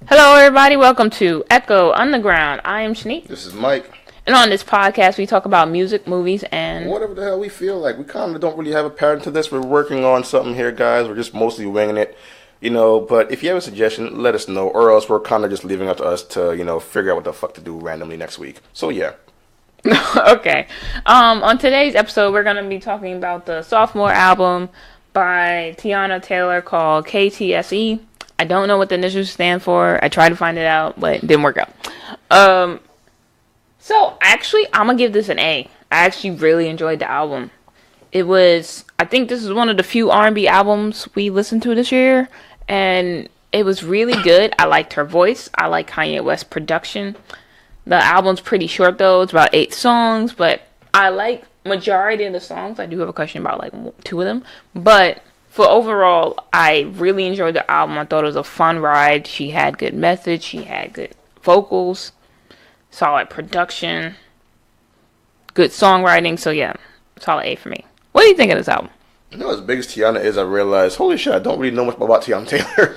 Hello, everybody. Welcome to Echo Underground. I am Shanique. This is Mike. And on this podcast, we talk about music, movies, and whatever the hell we feel like. We kind of don't really have a pattern to this. We're working on something here, guys. We're just mostly winging it, But if you have a suggestion, let us know. Or else we're kind of just leaving it up to us to, figure out what the fuck to do randomly next week. So, yeah. Okay. On today's episode, we're going to be talking about the sophomore album by Teyana Taylor called K.T.S.E. I don't know what the initials stand for. I tried to find it out, but it didn't work out. So, actually, I'm going to give this an A. I actually really enjoyed the album. I think this is one of the few R&B albums we listened to this year, and it was really good. I liked her voice. I like Kanye West's production. The album's pretty short, though. It's about 8 songs, but I like majority of the songs. I do have a question about, 2 of them, but for overall, I really enjoyed the album. I thought it was a fun ride. She had good message. She had good vocals, solid production, good songwriting. So yeah, solid A for me. What do you think of this album? As big as Teyana is, I realized, holy shit, I don't really know much about Teyana Taylor.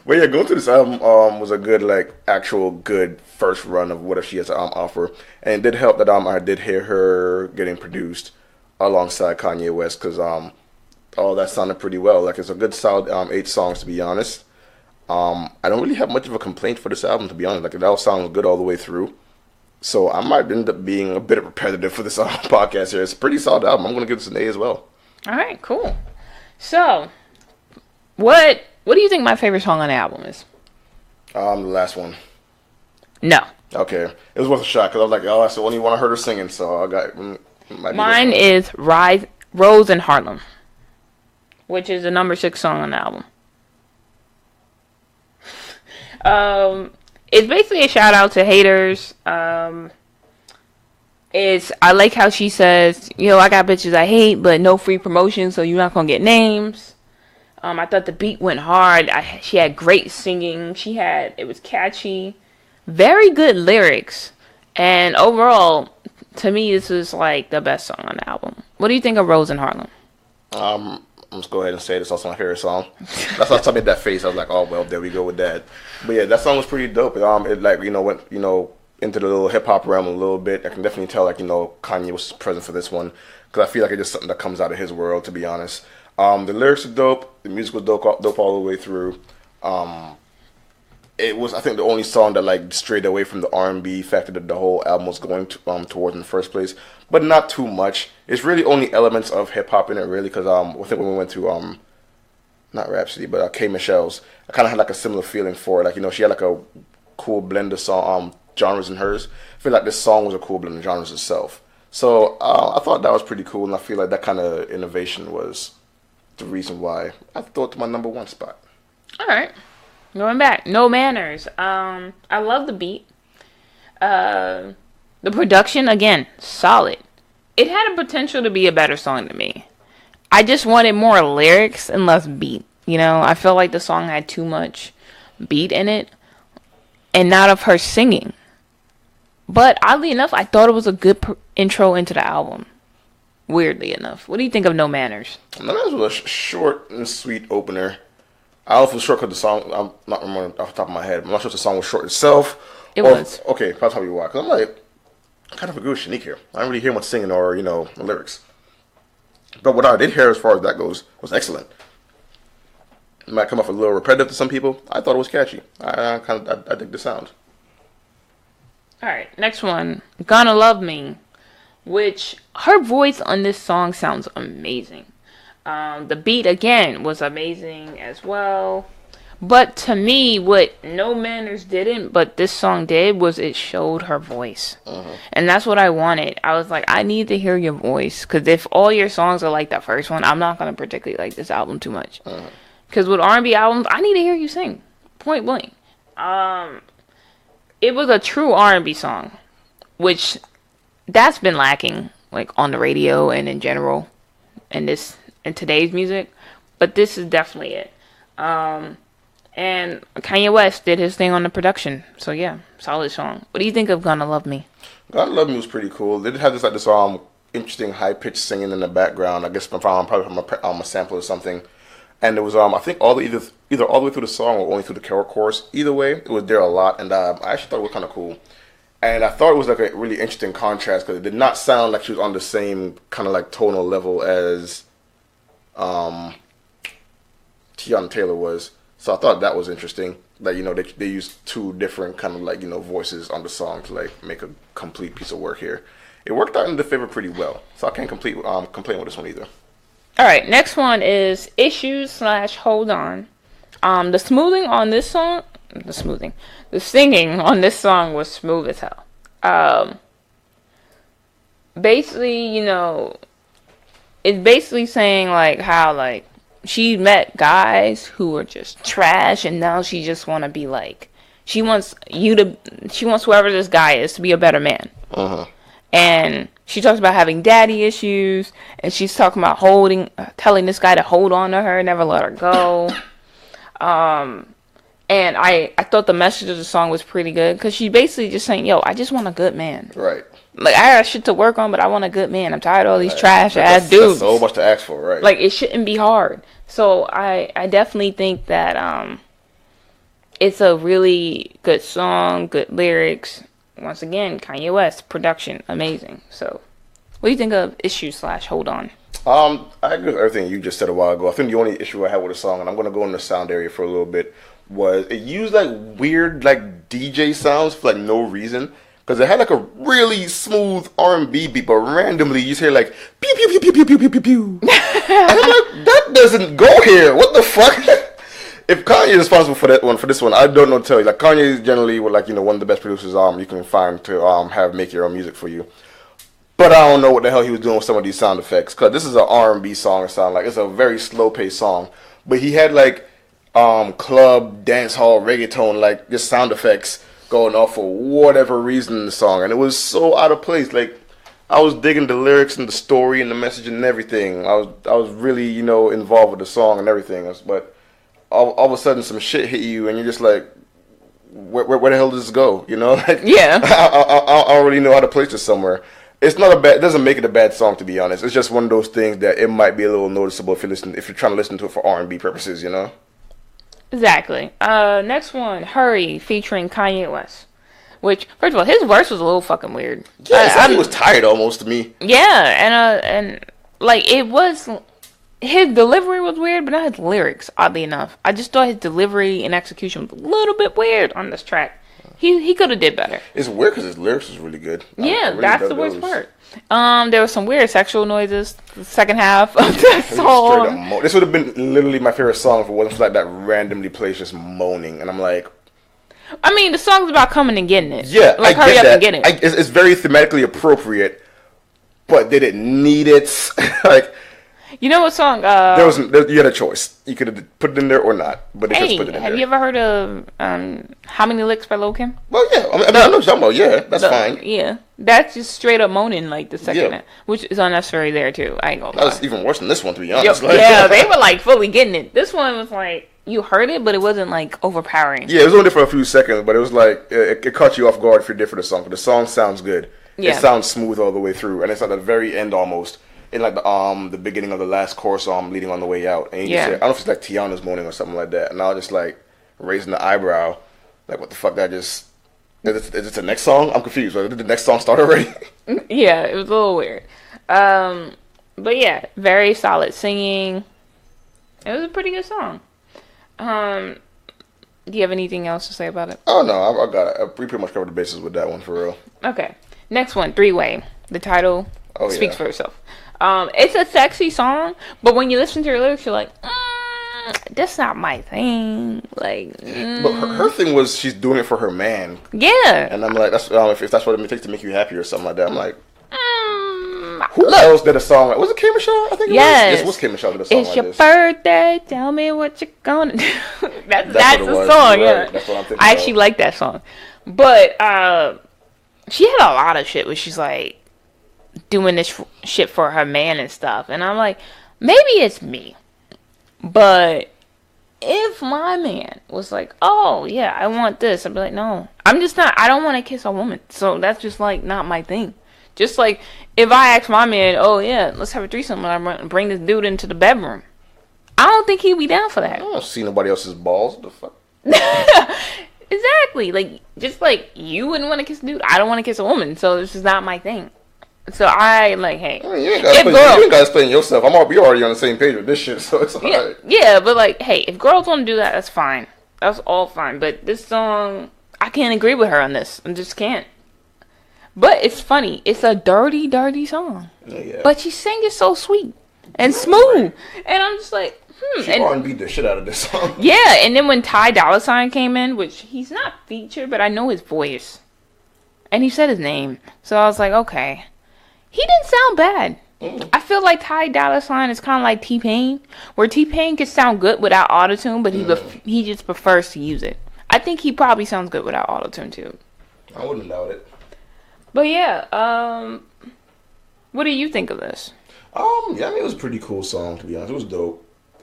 But yeah, going through this album was a good, actual good first run of what she has to offer. And it did help that I did hear her getting produced alongside Kanye West, because all that sounded pretty well. It's a good solid 8 songs, to be honest. I don't really have much of a complaint for this album, to be honest. It all sounds good all the way through. So I might end up being a bit repetitive for this podcast here. It's a pretty solid album. I'm going to give this an A as well. All right, cool. So, what do you think my favorite song on the album is? The last one. No. Okay. It was worth a shot, because I was like, oh, that's the only one I heard her singing, so I got... Mine is Rose in Harlem, which is the number 6 song on the album. It's basically a shout out to haters. I like how she says, I got bitches I hate, but no free promotion, so you're not gonna get names. I thought the beat went hard. She had great singing. It was catchy, very good lyrics, and overall, to me, this is the best song on the album. What do you think of Rose in Harlem? Let's go ahead and say this also my favorite song. That's what told me that face. I was like, oh well, there we go with that. But yeah, that song was pretty dope. It went into the little hip hop realm a little bit. I can definitely tell Kanye was present for this one, because I feel like it's just something that comes out of his world, to be honest. The lyrics are dope. The music was dope all the way through. It was, I think, the only song that strayed away from the R&B factor that the whole album was going towards in the first place, but not too much. It's really only elements of hip hop in it, really, because I think when we went to not Rhapsody, but K. Michelle's, I kind of had a similar feeling for it. She had a cool blend of song genres in hers. I feel like this song was a cool blend of genres itself. So I thought that was pretty cool, and I feel like that kind of innovation was the reason why I thought to my number 1 spot. All right. Going back, No Manners. I love the beat. The production, again, solid. It had a potential to be a better song to me. I just wanted more lyrics and less beat. I felt like the song had too much beat in it and not of her singing. But oddly enough, I thought it was a good intro into the album. Weirdly enough. What do you think of No Manners? No Manners was a short and sweet opener. I don't know if it was short because the song, I'm not remembering off the top of my head. I'm not sure if the song was short itself. It was. Okay, probably why. Because I'm kind of agree with Shanique here. I don't really hear much singing or, the lyrics. But what I did hear as far as that goes was excellent. It might come off a little repetitive to some people. I thought it was catchy. I dig the sound. Alright, next one. Gonna Love Me. Which, her voice on this song sounds amazing. The beat, again, was amazing as well. But to me, what No Manners didn't, but this song did, was it showed her voice. And that's what I wanted. I was like, I need to hear your voice. Because if all your songs are like that first one, I'm not going to particularly like this album too much. Because with R&B albums, I need to hear you sing. Point blank. It was a true R&B song. Which, that's been lacking, on the radio and in general. In today's music, but this is definitely it. And Kanye West did his thing on the production, so yeah, solid song. What do you think of Gonna Love Me? Gonna Love Me was pretty cool. They did have this interesting high pitched singing in the background. I guess probably from a sample or something. And it was I think either all the way through the song or only through the chorus. Either way, it was there a lot, and I actually thought it was kind of cool. And I thought it was like a really interesting contrast because it did not sound like she was on the same kind of like tonal level as Teyana Taylor was. So I thought that was interesting. Like, you know, they used two different kind of like, you know, voices on the song to like make a complete piece of work here. It worked out in the favor pretty well. So I can't complain with this one either. All right, next one is Issues / Hold On. The singing on this song was smooth as hell. Basically, you know, it's basically saying like how like she met guys who were just trash, and now she just want to be like, she wants whoever this guy is to be a better man. And she talks about having daddy issues, and she's talking about telling this guy to hold on to her, never let her go. And I thought the message of the song was pretty good, because she's basically just saying, yo, I just want a good man. Right. Like, I got shit to work on, but I want a good man. I'm tired of all these trash ass dudes. That's so much to ask for, right? Like, it shouldn't be hard. So I definitely think that it's a really good song, good lyrics. Once again, Kanye West, production, amazing. So, what do you think of Issues / Hold On? I agree with everything you just said a while ago. I think the only issue I had with the song, and I'm going to go in the sound area for a little bit, was it used like weird like DJ sounds for like no reason. Because it had like a really smooth R&B beat, but randomly you just hear like pew pew pew pew pew pew pew pew pew. And I'm like, that doesn't go here. What the fuck? If Kanye is responsible for this one, I don't know what to tell you. Like, Kanye is generally like, you know, one of the best producers you can find to have make your own music for you. But I don't know what the hell he was doing with some of these sound effects, because this is an R&B song. It sounds like it's a very slow paced song, but he had like club, dance hall, reggaeton, like just sound effects going off for whatever reason in the song, and it was so out of place. Like, I was digging the lyrics and the story and the message and everything. I was really, you know, involved with the song and everything. But all of a sudden, some shit hit you, and you're just like, where the hell does this go? You know, like, yeah, I don't really know how to place this somewhere. It's not a bad. It doesn't make it a bad song, to be honest. It's just one of those things that it might be a little noticeable if you're trying to listen to it for R&B purposes, you know. Exactly. Next one, Hurry, featuring Kanye West. Which, first of all, his verse was a little fucking weird. Yeah, he was tired almost to me. Yeah, and like, it was, his delivery was weird, but not his lyrics, oddly enough. I just thought his delivery and execution was a little bit weird on this track. He could have did better. It's weird because his lyrics was really good. Yeah, really, that's the worst part. There was some weird sexual noises the second half of the song. This would have been literally my favorite song if it wasn't for like that randomly placed just moaning, and I'm like, I mean, the song's about coming and getting it. Yeah, like, hurry up and get it. It's very thematically appropriate, but did it need it? Like, you know what song? You had a choice. You could have put it in there or not, but they just put it in there. Have you ever heard of How Many Licks by Lil' Kim? Well, yeah. I know what you're talking about. Yeah, that's fine. Yeah, that's just straight up moaning like the second, which is unnecessary there too. I ain't gonna lie. That was even worse than this one, to be honest. Yeah, they were like fully getting it. This one was like, you heard it, but it wasn't like overpowering. Yeah, it was only for a few seconds, but it was like it caught you off guard if you're different for the song. But the song sounds good. Yeah. It sounds smooth all the way through, and it's at the very end almost. In like the beginning of the last chorus, leading on the way out, and you just hear, I don't know if it's like Tiana's moaning or something like that, and I was just like raising the eyebrow, like, what the fuck? Is it the next song? I'm confused. Did the next song start already? Yeah, it was a little weird, but yeah, very solid singing. It was a pretty good song. Do you have anything else to say about it? Oh no, I got it. We pretty much covered the bases with that one for real. Okay, next one, Three Way. The title speaks for itself. It's a sexy song, but when you listen to her lyrics, you're like, that's not my thing. Like, but her thing was she's doing it for her man. Yeah, and I'm like, that's if that's what it takes to make you happy or something like that. I'm like, who else did a song? Was it K. Michelle? I think it was. Yes, it was K. Michelle did a song it's like this. It's your birthday. Tell me what you're gonna do. that's the song. Yeah, that's what I'm thinking. I actually like that song, but she had a lot of shit where she's like doing this shit for her man and stuff, and I'm like, maybe it's me, but if my man was like, oh yeah, I want this, I'd be like, no, I'm just not, I don't want to kiss a woman, so that's just like not my thing. Just like if I ask my man, oh yeah, let's have a threesome, and I bring this dude into the bedroom, I don't think he'd be down for I that. don't see nobody else's balls. What the fuck? Exactly. Like, just like you wouldn't want to kiss a dude, I don't want to kiss a woman, so this is not my thing. So I like, hey, I mean, you ain't gotta explain yourself. You're already on the same page with this shit, so it's alright. Yeah, but like, hey, if girls want to do that, that's fine. That's all fine. But this song, I can't agree with her on this. I just can't. But it's funny. It's a dirty, dirty song. Yeah. But she sang it so sweet and smooth, and I'm just like, She R&B'd the shit out of this song. Yeah, and then when Ty Dolla $ign came in, which he's not featured, but I know his voice, and he said his name, so I was like, okay, he didn't sound bad. I feel like Ty Dolla $ign is kind of like T-Pain, where T-Pain can sound good without autotune, but he just prefers to use it. I think he probably sounds good without autotune too. I wouldn't doubt it. But yeah, what do you think of this? Yeah, I mean, it was a pretty cool song, to be honest. It was dope.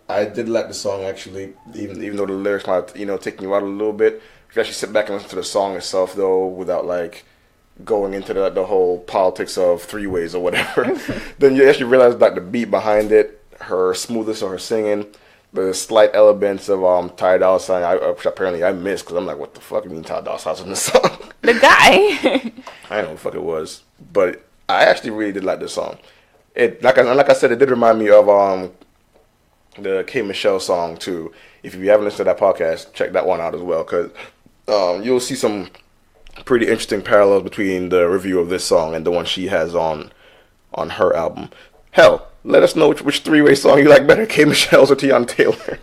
I did like the song, actually, even though the lyrics might, taking you out a little bit. If you actually sit back and listen to the song itself, though, without, like, going into the whole politics of three-ways or whatever, then you actually realize, like, the beat behind it, her smoothness of her singing, the slight elements of Ty Dolla $ign, which apparently I missed, because I'm like, what the fuck you mean Ty Dolla $ign's in this song? The guy. I don't know what the fuck it was, but I actually really did like this song. It like I said, it did remind me of the K. Michelle song too. If you haven't listened to that podcast, check that one out as well, because you'll see some pretty interesting parallels between the review of this song and the one she has on her album. Hell, let us know which three-way song you like better, K. Michelle's or Teyana Taylor.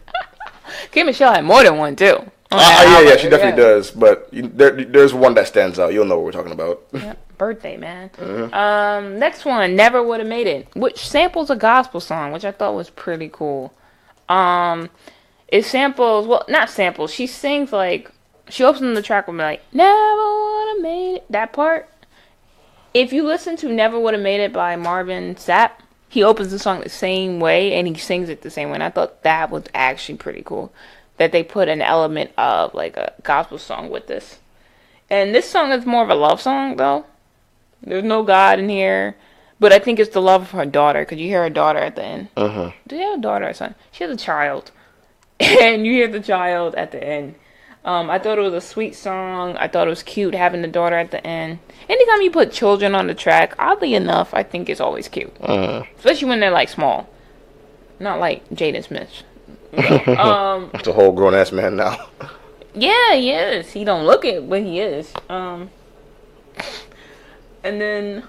K. Michelle had more than one too. Yeah, she definitely does. But there's one that stands out. You'll know what we're talking about. Yeah, birthday, man. Mm-hmm. Next one, Never Would Have Made It, which samples a gospel song, which I thought was pretty cool. It samples, well, not samples. She sings like, she opens the track with like, Never Would Have Made It. That part. If you listen to Never Would Have Made It by Marvin Sapp, he opens the song the same way and he sings it the same way. And I thought that was actually pretty cool, that they put an element of like a gospel song with this. And this song is more of a love song though. There's no God in here, but I think it's the love of her daughter, because you hear her daughter at the end. Do you have a daughter or son? She has a child. And you hear the child at the end. I thought it was a sweet song. I thought it was cute having the daughter at the end. Anytime you put children on the track, oddly enough, I think it's always cute. Especially when they're like small. Not like Jaden Smith. That's a whole grown ass man now. Yeah, he is. He don't look it, but he is. And then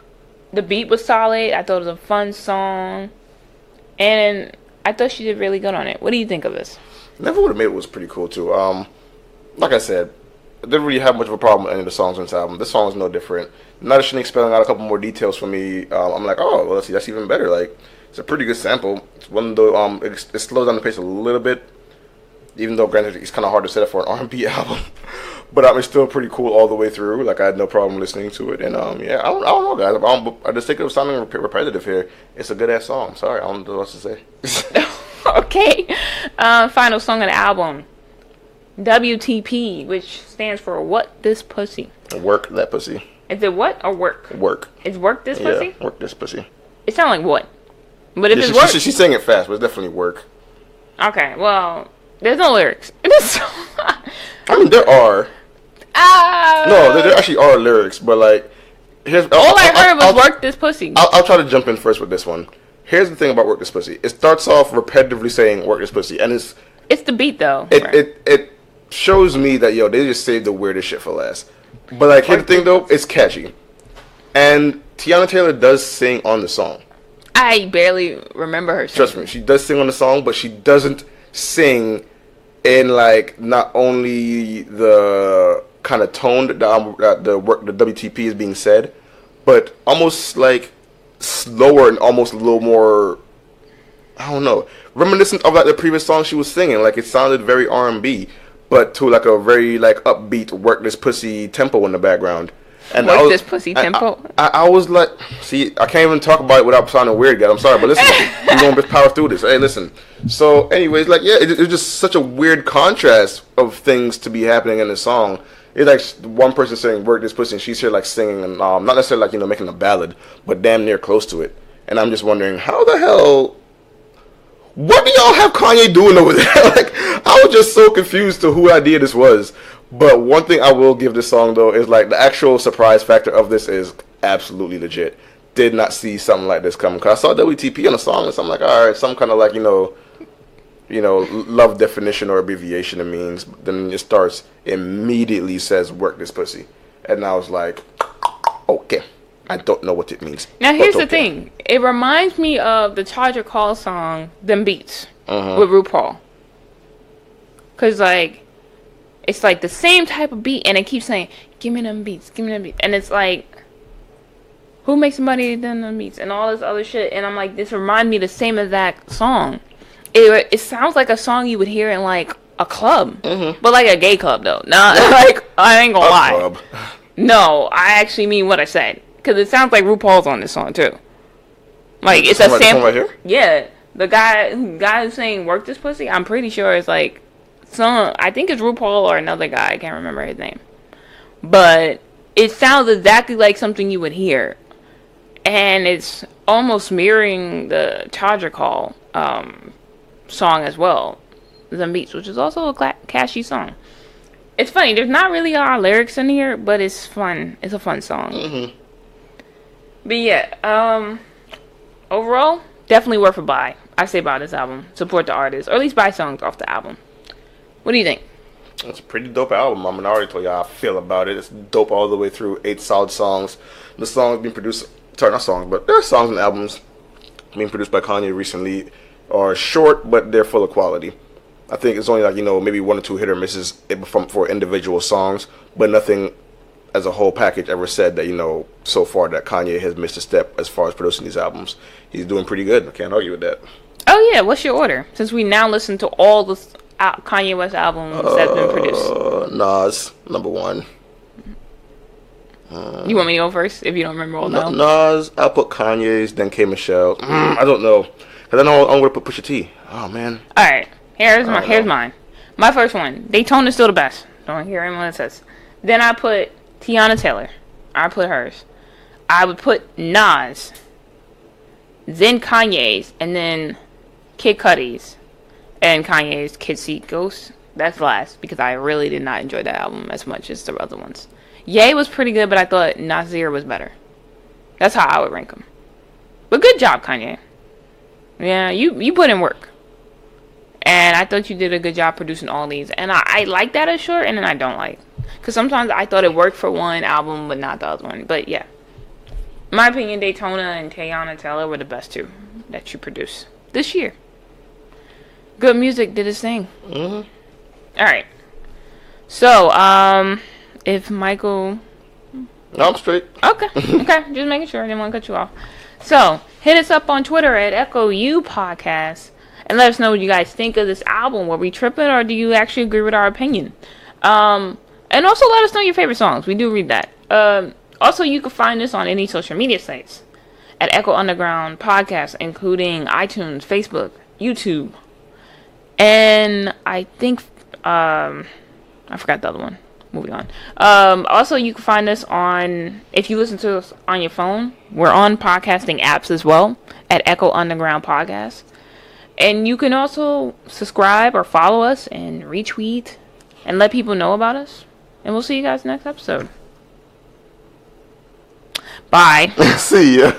the beat was solid. I thought it was a fun song, and I thought she did really good on it. What do you think of this? Never Would Have Made It was pretty cool too. Like I said, I didn't really have much of a problem with any of the songs on this album. This song is no different. Now that she's spelling out a couple more details for me, I'm like, oh, well, that's even better. Like, it's a pretty good sample. It's one of the it slows down the pace a little bit, even though granted it's kind of hard to set up for an R&B album. But it's still pretty cool all the way through. Like, I had no problem listening to it. And yeah, I don't know, guys. I just think of sounding repetitive here. It's a good ass song. Sorry, I don't know what else to say. Okay. Final song of the album, WTP, which stands for What This Pussy. Work That Pussy. Is it what or work? Work. It's Work This Pussy? Yeah, Work This Pussy. It sounds like what? But if it's work... She's saying it fast, but it's definitely work. Okay, well, there's no lyrics in this song. I mean, there are. No, there actually are lyrics, but like... All I heard was Work This Pussy. I'll try to jump in first with this one. Here's the thing about Work This Pussy. It starts off repetitively saying Work This Pussy, and it's the beat, though. It shows me that, they just saved the weirdest shit for last. But like, here's the thing, though. It's catchy. And Teyana Taylor does sing on the song. I barely remember her singing. Trust me, she does sing on the song, but she doesn't sing in, like, not only the kind of tone that the WTP is being said, but almost, like, slower and almost a little more, I don't know, reminiscent of, like, the previous song she was singing. Like, it sounded very R&B, but to, like, a very, like, upbeat Work This Pussy tempo in the background. And Work This Pussy tempo? I was like, see, I can't even talk about it without sounding weird, guys. I'm sorry, but listen, we're going to power through this. Hey, listen. So, anyways, like, yeah, it's just such a weird contrast of things to be happening in the song. It's like one person saying Work This Pussy, and she's here, like, singing, and not necessarily, like, making a ballad, but damn near close to it. And I'm just wondering, how the hell what do y'all have Kanye doing over there? Like, I was just so confused to who idea this was. But one thing I will give this song though is like the actual surprise factor of this is absolutely legit. Did not see something like this coming. Cause I saw WTP on the song and so I'm like, all right, some kind of like love definition or abbreviation it means. Then it starts immediately says work this pussy, and I was like, okay. I don't know what it means. Now, here's the thing. It reminds me of the Charger Call song, Them Beats, with RuPaul. Because, like, it's like the same type of beat, and it keeps saying, give me them beats, give me them beats. And it's like, who makes money than them beats? And all this other shit. And I'm like, this reminds me of the same exact song. It sounds like a song you would hear in, like, a club. But, like, a gay club, though. Nah, like, I ain't gonna lie. Club. No, I actually mean what I said. Because it sounds like RuPaul's on this song, too. Like, it's a sample. Right here? Yeah. The guy who's saying, work this pussy, I'm pretty sure it's like, I think it's RuPaul or another guy. I can't remember his name. But it sounds exactly like something you would hear. And it's almost mirroring the Charger Call song as well. Them Beats, which is also a catchy song. It's funny. There's not really a lot of lyrics in here, but it's fun. It's a fun song. But yeah, overall, definitely worth a buy. I say buy this album. Support the artist. Or at least buy songs off the album. What do you think? It's a pretty dope album. I already told you how I feel about it. It's dope all the way through. 8 solid songs. The songs being produced... Sorry, not songs, but there are songs and albums being produced by Kanye recently are short, but they're full of quality. I think it's only like, maybe 1 or 2 hit or misses for individual songs, but nothing... as a whole package ever said that so far that Kanye has missed a step as far as producing these albums. He's doing pretty good. I can't argue with that. Oh yeah, what's your order? Since we now listen to all the Kanye West albums that's been produced. Nas, number 1. You want me to go first if you don't remember all now? Nas, I'll put Kanye's, then K. Michelle. I don't know, because I know I'm gonna put Pusha T. Oh man. All right, here's mine. My first one, Daytona's still the best. Don't hear him when it says. Then I put Teyana Taylor. I put hers. I would put Nas. Then Kanye's. And then Kid Cudi's. And Kanye's K.T.S.E. Ghost. That's last. Because I really did not enjoy that album as much as the other ones. Ye was pretty good, but I thought Nasir was better. That's how I would rank them. But good job, Kanye. Yeah, you put in work. And I thought you did a good job producing all these. And I like that as short, and then I don't like. Because sometimes I thought it worked for one album, but not the other one. But yeah. In my opinion, Daytona and Teyana Taylor were the best 2 that you produced this year. Good music did its thing. Alright. So, if Michael... No, I'm straight. Okay. Just making sure. I didn't want to cut you off. So, hit us up on Twitter at EchoU Podcast. And let us know what you guys think of this album. Were we tripping, or do you actually agree with our opinion? And also let us know your favorite songs. We do read that. Also, you can find us on any social media sites at Echo Underground Podcast, including iTunes, Facebook, YouTube, and I think I forgot the other one. Moving on. Also, you can find us on, if you listen to us on your phone, we're on podcasting apps as well at Echo Underground Podcast. And you can also subscribe or follow us and retweet and let people know about us. And we'll see you guys next episode. Bye. See ya.